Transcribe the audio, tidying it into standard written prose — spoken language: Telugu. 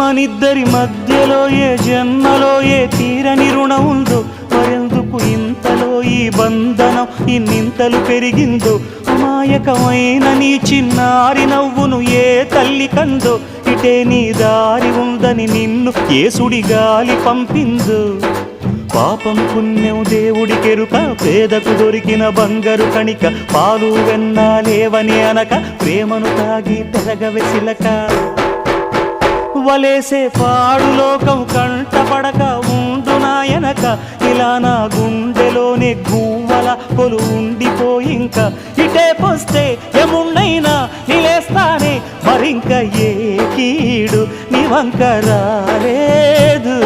మనిద్దరి మధ్యలో ఏ జన్మలో ఏ తీరని రుణం ఉందో, మరెందుకు ఇంతలో ఈ బంధనం ఇన్నింతలు పెరిగిందో. అమాయకమైన నీ చిన్నారి నవ్వును ఏ తల్లి కందో, ఇటే నీ దారి ఉందని నిన్ను ఏ సుడి గాలి పంపిందో. పాపం పుణ్యం దేవుడికెరుక, పేదకు దొరికిన బంగారు కణిక, పాలు వెన్నాలేవని అనక ప్రేమను తాగి పెరగవెసిలక. వలేసే పాడు లోకం కంటపడక ఉండు నాయనక, ఇలా నా గుండెలోనే గువ్వల కొలు ఉండిపోయింక. ఇటే పోస్తే ఎమున్నైనా నిలేస్తానే, మరింక ఏ కీడు నీ వంక రాలేదు.